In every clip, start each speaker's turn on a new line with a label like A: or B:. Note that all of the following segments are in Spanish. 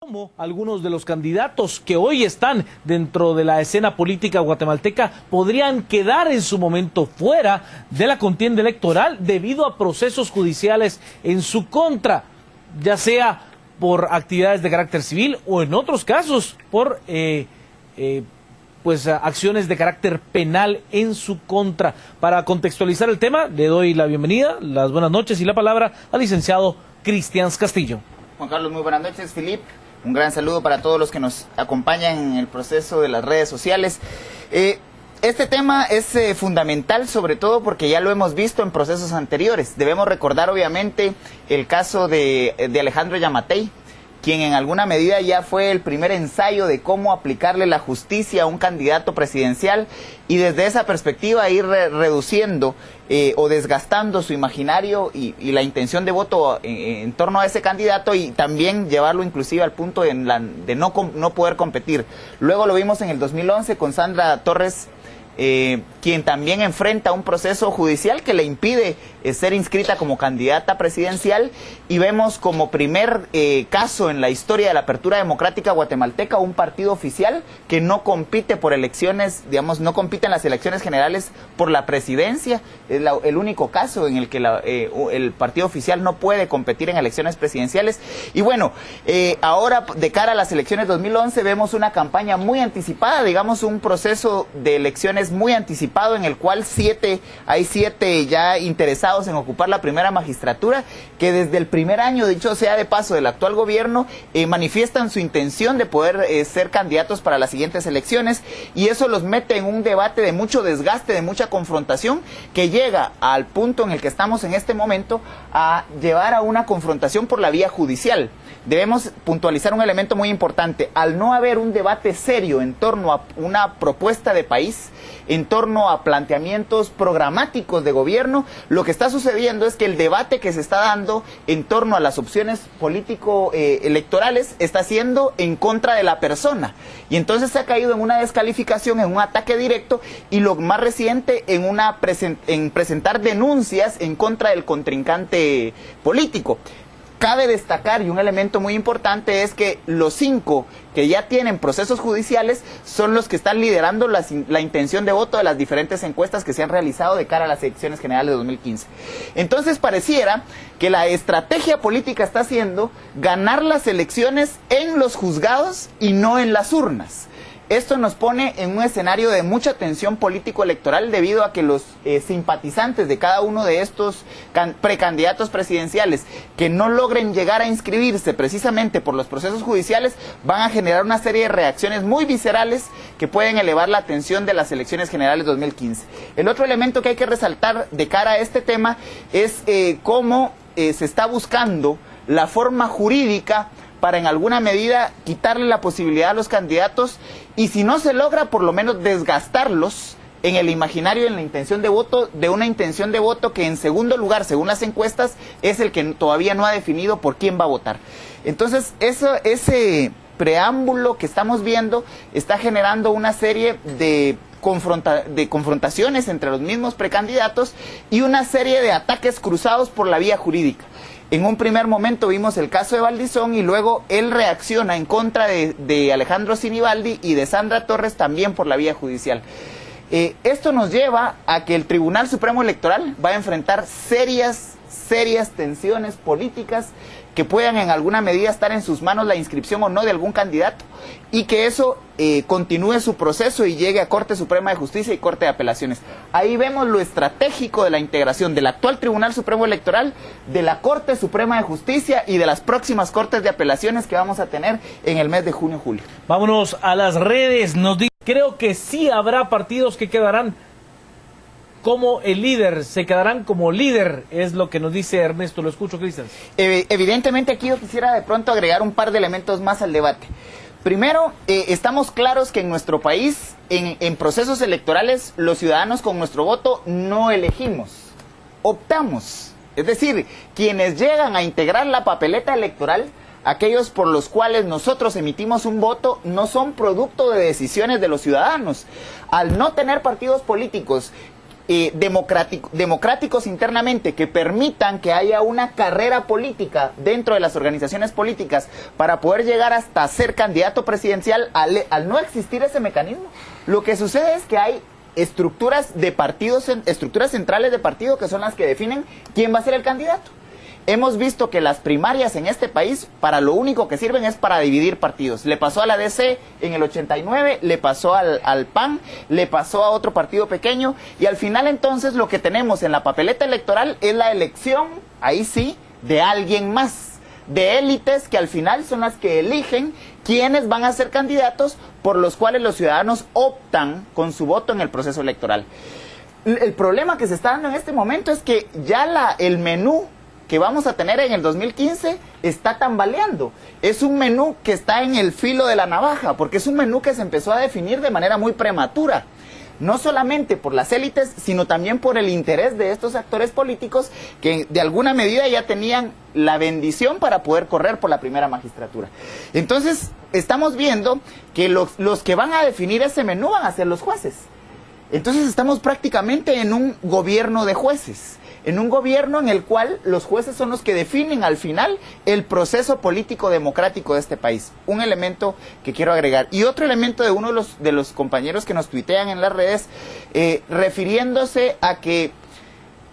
A: Cómo algunos de los candidatos que hoy están dentro de la escena política guatemalteca podrían quedar en su momento fuera de la contienda electoral debido a procesos judiciales en su contra, ya sea por actividades de carácter civil o en otros casos por acciones de carácter penal en su contra. Para contextualizar el tema, le doy la bienvenida, las buenas noches y la palabra al licenciado Cristian Castillo.
B: Juan Carlos, muy buenas noches. Filip, un gran saludo para todos los que nos acompañan en el proceso de las redes sociales. Este tema es fundamental, sobre todo porque ya lo hemos visto en procesos anteriores. Debemos recordar, obviamente, el caso de Alejandro Yamatei, quien en alguna medida ya fue el primer ensayo de cómo aplicarle la justicia a un candidato presidencial y desde esa perspectiva ir reduciendo o desgastando su imaginario y la intención de voto en torno a ese candidato y también llevarlo inclusive al punto de no poder competir. Luego lo vimos en el 2011 con Sandra Torres, quien también enfrenta un proceso judicial que le impide ser inscrita como candidata presidencial, y vemos como primer caso en la historia de la apertura democrática guatemalteca un partido oficial que no compite por elecciones, digamos, no compite en las elecciones generales por la presidencia. Es el único caso en el que el partido oficial no puede competir en elecciones presidenciales. Y bueno, ahora de cara a las elecciones 2011 vemos una campaña muy anticipada, digamos un proceso de elecciones muy anticipado en el cual hay siete ya interesados en ocupar la primera magistratura, que desde el primer año, dicho sea de paso, del actual gobierno, manifiestan su intención de poder ser candidatos para las siguientes elecciones, y eso los mete en un debate de mucho desgaste, de mucha confrontación, que llega al punto en el que estamos en este momento a llevar a una confrontación por la vía judicial. Debemos puntualizar un elemento muy importante: al no haber un debate serio en torno a una propuesta de país, en torno a planteamientos programáticos de gobierno, lo que está sucediendo es que el debate que se está dando en torno a las opciones político-electorales está siendo en contra de la persona, y entonces se ha caído en una descalificación, en un ataque directo, y lo más reciente en presentar denuncias en contra del contrincante político. Cabe destacar, y un elemento muy importante, es que los 5 que ya tienen procesos judiciales son los que están liderando la intención de voto de las diferentes encuestas que se han realizado de cara a las elecciones generales de 2015. Entonces pareciera que la estrategia política está siendo ganar las elecciones en los juzgados y no en las urnas. Esto nos pone en un escenario de mucha tensión político-electoral debido a que los simpatizantes de cada uno de estos precandidatos presidenciales que no logren llegar a inscribirse precisamente por los procesos judiciales van a generar una serie de reacciones muy viscerales que pueden elevar la tensión de las elecciones generales 2015. El otro elemento que hay que resaltar de cara a este tema es cómo se está buscando la forma jurídica para en alguna medida quitarle la posibilidad a los candidatos, y si no se logra, por lo menos desgastarlos en el imaginario, en la intención de voto, de una intención de voto que en segundo lugar, según las encuestas, es el que todavía no ha definido por quién va a votar. Entonces, ese preámbulo que estamos viendo está generando una serie de confrontaciones entre los mismos precandidatos y una serie de ataques cruzados por la vía jurídica. En un primer momento vimos el caso de Valdizón y luego él reacciona en contra de Alejandro Sinibaldi y de Sandra Torres también por la vía judicial. Esto nos lleva a que el Tribunal Supremo Electoral va a enfrentar serias tensiones políticas que puedan en alguna medida estar en sus manos la inscripción o no de algún candidato, y que eso continúe su proceso y llegue a Corte Suprema de Justicia y Corte de Apelaciones. Ahí vemos lo estratégico de la integración del actual Tribunal Supremo Electoral, de la Corte Suprema de Justicia y de las próximas Cortes de Apelaciones que vamos a tener en el mes de junio-julio.
A: Vámonos a las redes. Creo que sí habrá partidos que quedarán como el líder, se quedarán como líder, es lo que nos dice Ernesto. Lo escucho, Cristian.
B: Evidentemente aquí yo quisiera de pronto agregar un par de elementos más al debate. Primero, estamos claros que en nuestro país, en procesos electorales, los ciudadanos con nuestro voto no elegimos, optamos. Es decir, quienes llegan a integrar la papeleta electoral, aquellos por los cuales nosotros emitimos un voto, no son producto de decisiones de los ciudadanos. Al no tener partidos políticos democráticos internamente que permitan que haya una carrera política dentro de las organizaciones políticas para poder llegar hasta ser candidato presidencial, al no existir ese mecanismo, lo que sucede es que hay estructuras de partidos, estructuras centrales de partido que son las que definen quién va a ser el candidato. Hemos visto que las primarias en este país para lo único que sirven es para dividir partidos. Le pasó a la DC en el 89, le pasó al PAN, le pasó a otro partido pequeño y al final entonces lo que tenemos en la papeleta electoral es la elección, ahí sí, de alguien más, de élites que al final son las que eligen quiénes van a ser candidatos por los cuales los ciudadanos optan con su voto en el proceso electoral. El problema que se está dando en este momento es que ya el menú que vamos a tener en el 2015 está tambaleando. Es un menú que está en el filo de la navaja, porque es un menú que se empezó a definir de manera muy prematura. No solamente por las élites, sino también por el interés de estos actores políticos que de alguna medida ya tenían la bendición para poder correr por la primera magistratura. Entonces, estamos viendo que los que van a definir ese menú van a ser los jueces. Entonces, estamos prácticamente en un gobierno de jueces. En un gobierno en el cual los jueces son los que definen al final el proceso político democrático de este país. Un elemento que quiero agregar. Y otro elemento de uno de los compañeros que nos tuitean en las redes, refiriéndose a que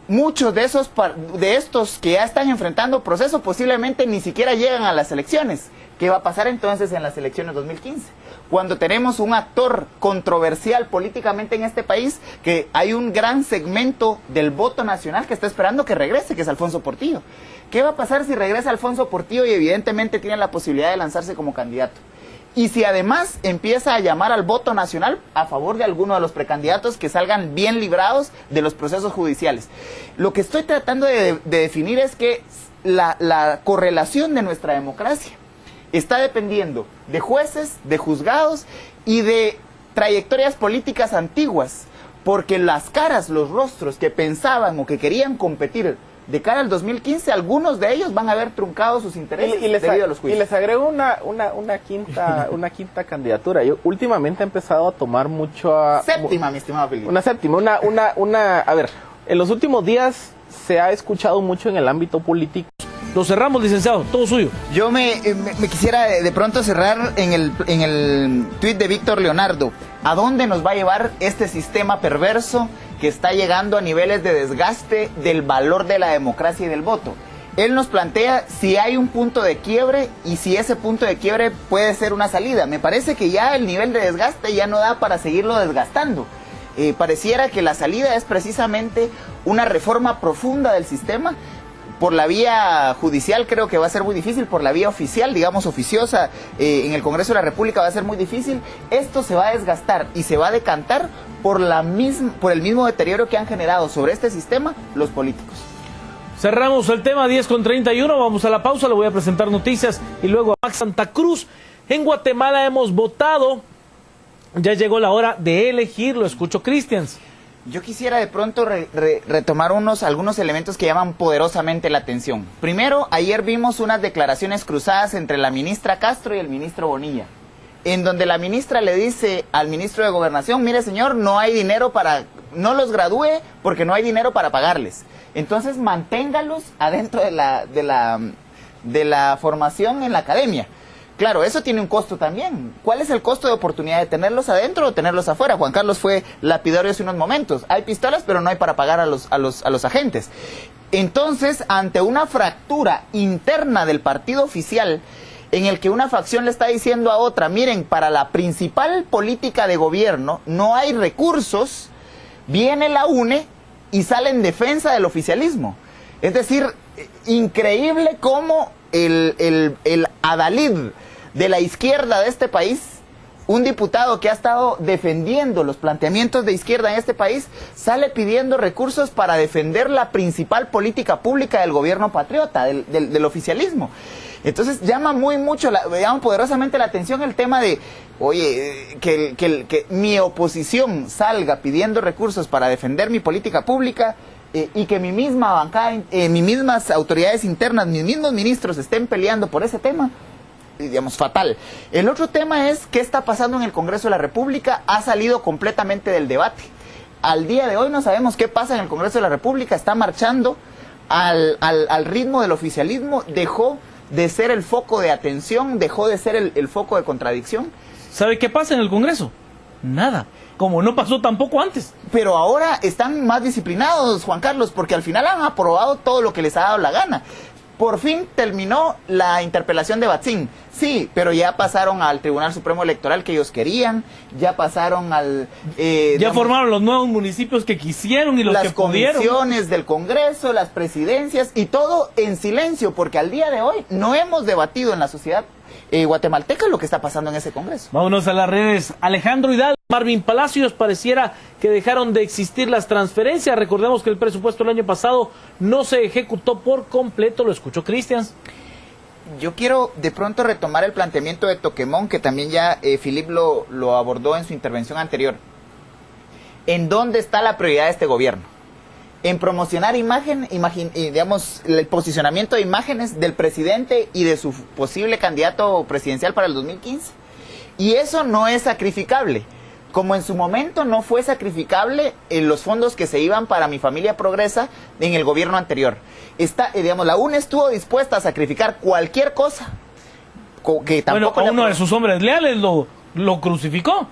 B: muchos de estos que ya están enfrentando proceso posiblemente ni siquiera llegan a las elecciones. ¿Qué va a pasar entonces en las elecciones 2015? Cuando tenemos un actor controversial políticamente en este país, que hay un gran segmento del voto nacional que está esperando que regrese, que es Alfonso Portillo. ¿Qué va a pasar si regresa Alfonso Portillo y evidentemente tiene la posibilidad de lanzarse como candidato? Y si además empieza a llamar al voto nacional a favor de alguno de los precandidatos que salgan bien librados de los procesos judiciales. Lo que estoy tratando de definir es que la correlación de nuestra democracia está dependiendo de jueces, de juzgados y de trayectorias políticas antiguas, porque las caras, los rostros que pensaban o que querían competir de cara al 2015, algunos de ellos van a haber truncado sus intereses debido a los juicios.
C: Y les agrego una quinta candidatura. Yo últimamente he empezado a tomar mucho a...
B: Séptima, mi estimado Felipe.
C: Una séptima, a ver, en los últimos días se ha escuchado mucho en el ámbito político.
A: Lo cerramos, licenciado, todo suyo.
B: Yo me quisiera de pronto cerrar en el tuit de Víctor Leonardo. ¿A dónde nos va a llevar este sistema perverso que está llegando a niveles de desgaste del valor de la democracia y del voto? Él nos plantea si hay un punto de quiebre y si ese punto de quiebre puede ser una salida. Me parece que ya el nivel de desgaste ya no da para seguirlo desgastando. Pareciera que la salida es precisamente una reforma profunda del sistema. Por la vía judicial creo que va a ser muy difícil, por la vía oficial, digamos oficiosa, en el Congreso de la República va a ser muy difícil. Esto se va a desgastar y se va a decantar por el mismo deterioro que han generado sobre este sistema los políticos.
A: Cerramos el tema 10:31, vamos a la pausa, le voy a presentar noticias y luego a Max Santa Cruz. En Guatemala hemos votado, ya llegó la hora de elegir, lo escucho, Cristians.
B: Yo quisiera de pronto retomar algunos elementos que llaman poderosamente la atención. Primero, ayer vimos unas declaraciones cruzadas entre la ministra Castro y el ministro Bonilla, en donde la ministra le dice al ministro de Gobernación, mire señor, no hay dinero no los gradúe porque no hay dinero para pagarles. Entonces manténgalos adentro de la formación en la academia. Claro, eso tiene un costo también. ¿Cuál es el costo de oportunidad de tenerlos adentro o tenerlos afuera? Juan Carlos fue lapidario hace unos momentos. Hay pistolas, pero no hay para pagar a los agentes. Entonces, ante una fractura interna del partido oficial, en el que una facción le está diciendo a otra, miren, para la principal política de gobierno no hay recursos, viene la UNE y sale en defensa del oficialismo. Es decir, increíble cómo el adalid de la izquierda de este país, un diputado que ha estado defendiendo los planteamientos de izquierda en este país, sale pidiendo recursos para defender la principal política pública del gobierno patriota, del oficialismo. Entonces llama llama poderosamente la atención el tema de, oye, que mi oposición salga pidiendo recursos para defender mi política pública, y que mi misma bancada, mis mismas autoridades internas, mis mismos ministros estén peleando por ese tema, digamos, fatal. El otro tema es qué está pasando en el Congreso de la República, ha salido completamente del debate. al día de hoy no sabemos qué pasa en el Congreso de la República, está marchando al ritmo del oficialismo, dejó de ser el foco de atención, dejó de ser el foco de contradicción.
A: ¿Sabe qué pasa en el Congreso? Nada, como no pasó tampoco antes.
B: Pero ahora están más disciplinados, Juan Carlos, porque al final han aprobado todo lo que les ha dado la gana. Por fin terminó la interpelación de Batzin. Sí, pero ya pasaron al Tribunal Supremo Electoral que ellos querían, ya pasaron al...
A: ya formaron los nuevos municipios que quisieron y los que pudieron.
B: Las comisiones del Congreso, las presidencias y todo en silencio, porque al día de hoy no hemos debatido en la sociedad guatemalteca lo que está pasando en ese Congreso.
A: Vámonos a las redes. Alejandro Hidalgo, Marvin Palacios, pareciera que dejaron de existir las transferencias. Recordemos que el presupuesto del año pasado no se ejecutó por completo. Lo escuchó Cristian.
B: Yo quiero de pronto retomar el planteamiento de Toquemón, que también ya Philip lo abordó en su intervención anterior. ¿En dónde está la prioridad de este gobierno? En promocionar digamos, el posicionamiento de imágenes del presidente y de su posible candidato presidencial para el 2015. Y eso no es sacrificable. Como en su momento no fue sacrificable los fondos que se iban para Mi Familia Progresa en el gobierno anterior. Digamos, la UNE estuvo dispuesta a sacrificar cualquier cosa. Que tampoco
A: bueno, uno de sus hombres leales lo crucificó.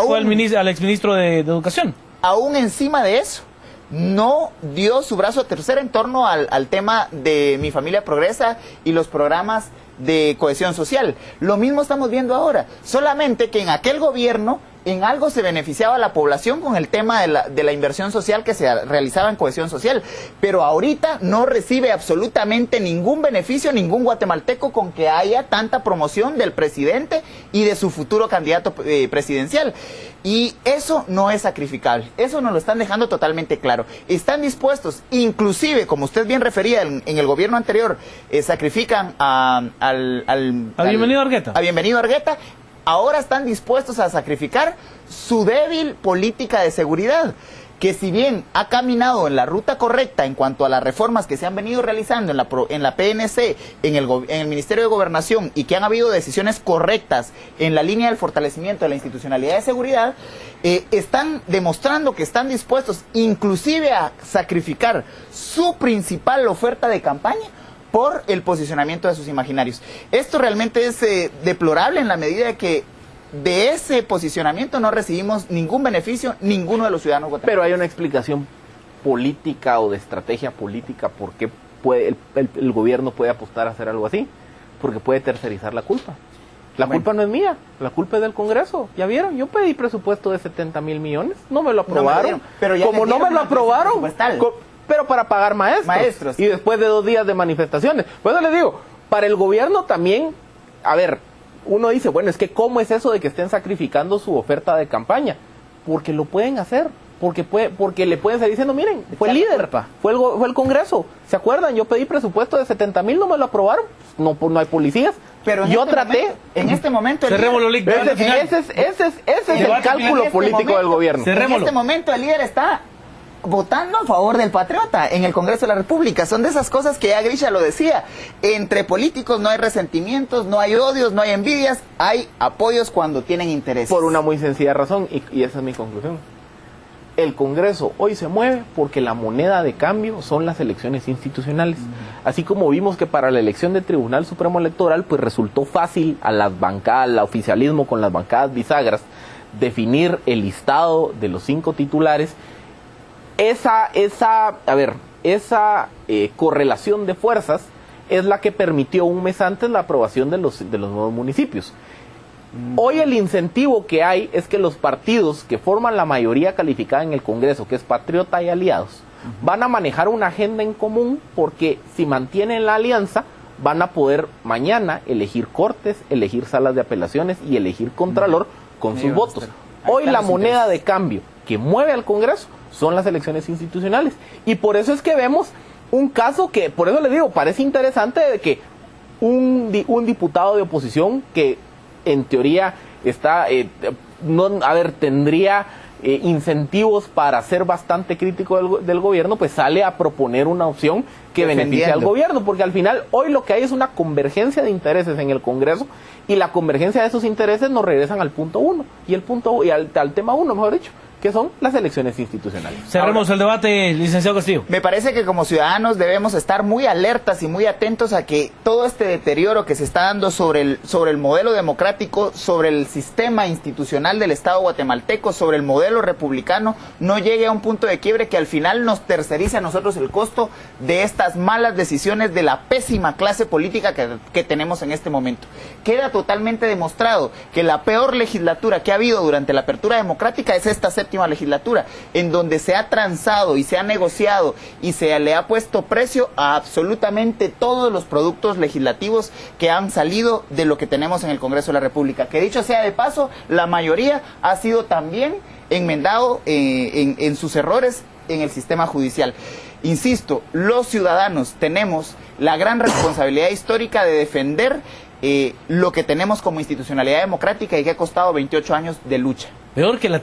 A: Fue al exministro de Educación.
B: Aún encima de eso, no dio su brazo a torcer en torno al tema de Mi Familia Progresa y los programas de cohesión social. Lo mismo estamos viendo ahora, solamente que en aquel gobierno en algo se beneficiaba a la población con el tema de la inversión social que se realizaba en cohesión social, pero ahorita no recibe absolutamente ningún beneficio ningún guatemalteco con que haya tanta promoción del presidente y de su futuro candidato presidencial. Y eso no es sacrificable, eso nos lo están dejando totalmente claro. Están dispuestos, inclusive, como usted bien refería, en el gobierno anterior, sacrifican a
A: Bienvenido Argueta.
B: A Bienvenido Argueta. Ahora están dispuestos a sacrificar su débil política de seguridad, que si bien ha caminado en la ruta correcta en cuanto a las reformas que se han venido realizando en la PNC, en el Ministerio de Gobernación, y que han habido decisiones correctas en la línea del fortalecimiento de la institucionalidad de seguridad, están demostrando que están dispuestos inclusive a sacrificar su principal oferta de campaña por el posicionamiento de sus imaginarios. Esto realmente es deplorable en la medida de que de ese posicionamiento no recibimos ningún beneficio ninguno de los ciudadanos guatemaltecos.
C: Pero hay una explicación política o de estrategia política por qué el gobierno puede apostar a hacer algo así. Porque puede tercerizar la culpa. La culpa no es mía, la culpa es del Congreso. ¿Ya vieron? Yo pedí presupuesto de 70,000 millones, no me lo aprobaron. Como no me lo aprobaron, pero para pagar maestros. Y después de 2 días de manifestaciones. Por eso les digo, para el gobierno también, a ver, uno dice, bueno, es que ¿cómo es eso de que estén sacrificando su oferta de campaña? Porque lo pueden hacer, porque le pueden estar diciendo, miren, fue el líder, fue el Congreso. ¿Se acuerdan? Yo pedí presupuesto de 70,000, no me lo aprobaron. No hay policías.
B: Pero
C: yo traté.
B: En este momento.
C: Ese es el cálculo político del gobierno.
B: En este momento el líder está votando a favor del patriota en el Congreso de la República. Son de esas cosas que ya Grisha lo decía. Entre políticos no hay resentimientos, no hay odios, no hay envidias, hay apoyos cuando tienen intereses.
C: Por una muy sencilla razón, y esa es mi conclusión. El Congreso hoy se mueve porque la moneda de cambio son las elecciones institucionales. Así como vimos que para la elección del Tribunal Supremo Electoral, pues resultó fácil a las bancadas, al oficialismo con las bancadas bisagras, definir el listado de los 5 titulares. Esa correlación de fuerzas es la que permitió un mes antes la aprobación de los nuevos municipios. Hoy el incentivo que hay es que los partidos que forman la mayoría calificada en el Congreso, que es Patriota y Aliados, van a manejar una agenda en común, porque si mantienen la alianza van a poder mañana elegir cortes, elegir salas de apelaciones y elegir contralor con sus votos. Hoy la moneda de cambio que mueve al Congreso son las elecciones institucionales, y por eso es que vemos un caso que, por eso les digo, parece interesante, de que un diputado de oposición que en teoría tendría incentivos para ser bastante crítico del gobierno, pues sale a proponer una opción que beneficie al gobierno, porque al final hoy lo que hay es una convergencia de intereses en el Congreso, y la convergencia de esos intereses nos regresan al punto 1, y al tema 1, mejor dicho, que son las elecciones institucionales.
A: Cerremos el debate, licenciado Castillo.
B: Me parece que como ciudadanos debemos estar muy alertas y muy atentos a que todo este deterioro que se está dando sobre el modelo democrático, sobre el sistema institucional del Estado guatemalteco, sobre el modelo republicano, no llegue a un punto de quiebre que al final nos tercerice a nosotros el costo de estas malas decisiones de la pésima clase política que tenemos en este momento. Queda totalmente demostrado que la peor legislatura que ha habido durante la apertura democrática es esta séptima legislatura, en donde se ha transado y se ha negociado y se le ha puesto precio a absolutamente todos los productos legislativos que han salido de lo que tenemos en el Congreso de la República. Que dicho sea de paso, la mayoría ha sido también enmendado en sus errores en el sistema judicial. Insisto, los ciudadanos tenemos la gran responsabilidad histórica de defender lo que tenemos como institucionalidad democrática y que ha costado 28 años de lucha.
A: Peor que la